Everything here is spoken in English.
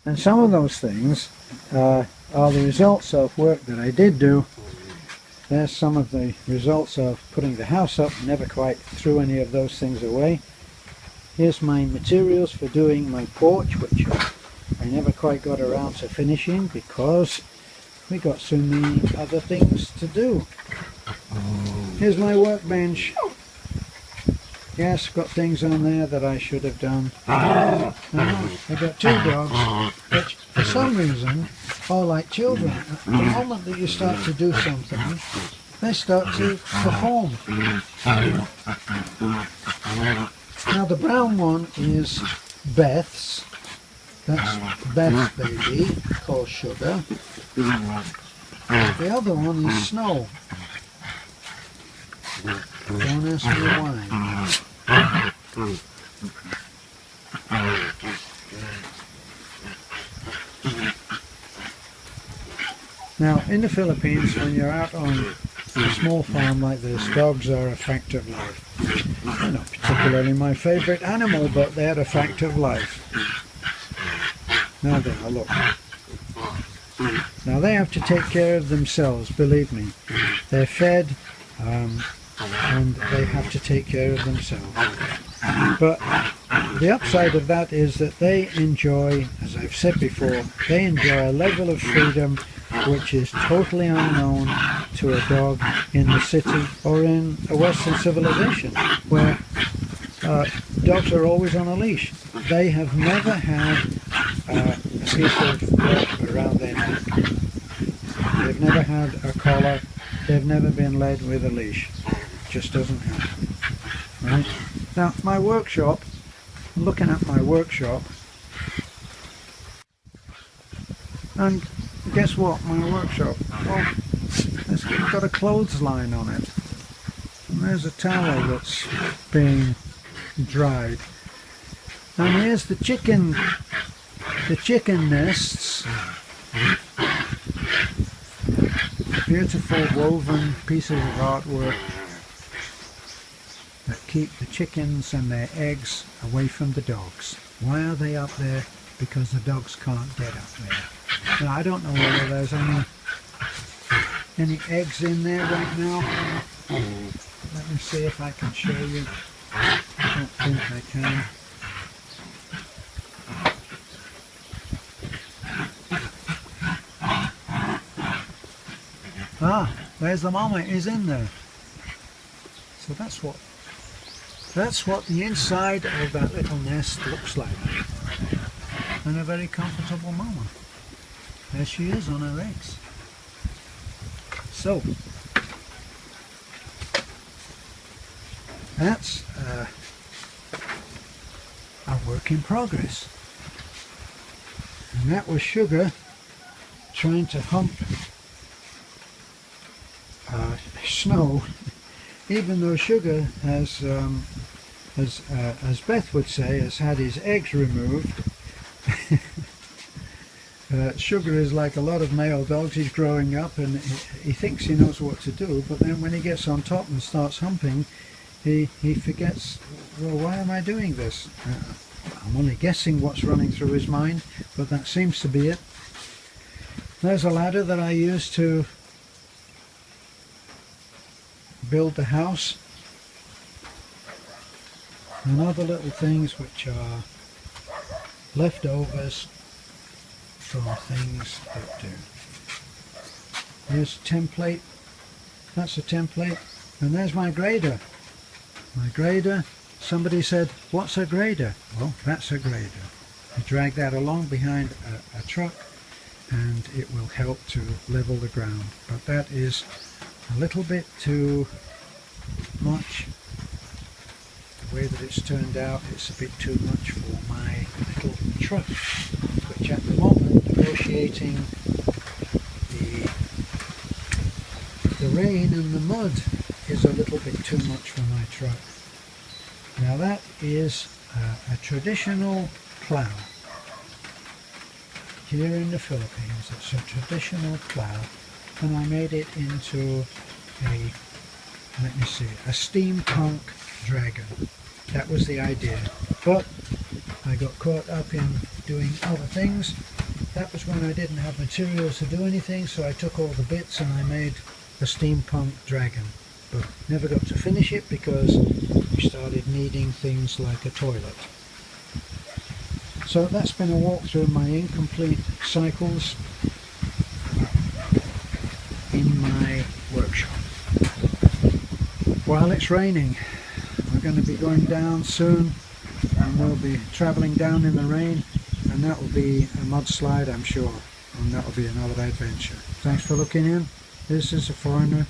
And some of those things are the results of work that I did do. There's some of the results of putting the house up. Never quite threw any of those things away. Here's my materials for doing my porch, which I never quite got around to finishing because we got so many other things to do. Here's my workbench. Yes, got things on there that I should have done. I got two dogs, which for some reason are like children. The moment that you start to do something, they start to perform. Now the brown one is Beth's. That's Beth's baby, called Sugar. The other one is Snow. Don't ask me why. Now in the Philippines, when you're out on a small farm like this, dogs are a fact of life. They're not particularly my favourite animal, but they're a fact of life. Now there, look. Now they have to take care of themselves, believe me. They're fed and they have to take care of themselves. But the upside of that is that they enjoy, as I've said before, they enjoy a level of freedom which is totally unknown to a dog in the city or in a Western civilization, where dogs are always on a leash. They have never had a piece of rope around their neck. They've never had a collar. They've never been led with a leash. It just doesn't happen. Right? Now, my workshop, looking at my workshop, and guess what, my workshop, well, it's got a clothesline on it. And there's a towel that's being dried. And here's the chicken nests. Beautiful woven pieces of artwork that keep the chickens and their eggs away from the dogs. Why are they up there? Because the dogs can't get up there. Now I don't know whether there's any eggs in there right now. Let me see if I can show you. I don't think I can. Ah, there's the mama, is in there. So that's what the inside of that little nest looks like. And a very comfortable mama. There she is on her eggs. So that's a work in progress. And that was Sugar trying to hump Snow, even though Sugar has, as Beth would say, has had his eggs removed. Sugar is like a lot of male dogs. He's growing up and he thinks he knows what to do, but then when he gets on top and starts humping, he forgets, well, why am I doing this? I'm only guessing what's running through his mind, but that seems to be it. There's a ladder that I use to build the house, and other little things which are leftovers from things that do. Here's a template, that's a template, and there's my grader. My grader, somebody said, what's a grader? Well, that's a grader. You drag that along behind a truck and it will help to level the ground, but that is a little bit too much. The way that it's turned out, it's a bit too much for my little truck, which at the moment, negotiating the rain and the mud, is a little bit too much for my truck. Now that is a traditional plough. Here in the Philippines, it's a traditional plough, and I made it into a steampunk dragon. That was the idea, but I got caught up in doing other things that was when I didn't have materials to do anything, so I took all the bits and I made a steampunk dragon, but never got to finish it because we started needing things like a toilet. So that's been a walk through my incomplete cycles in my workshop. While it's raining, we're going to be going down soon, and we'll be travelling down in the rain, and that will be a mudslide, I'm sure, and that will be another adventure. Thanks for looking in. This is a foreigner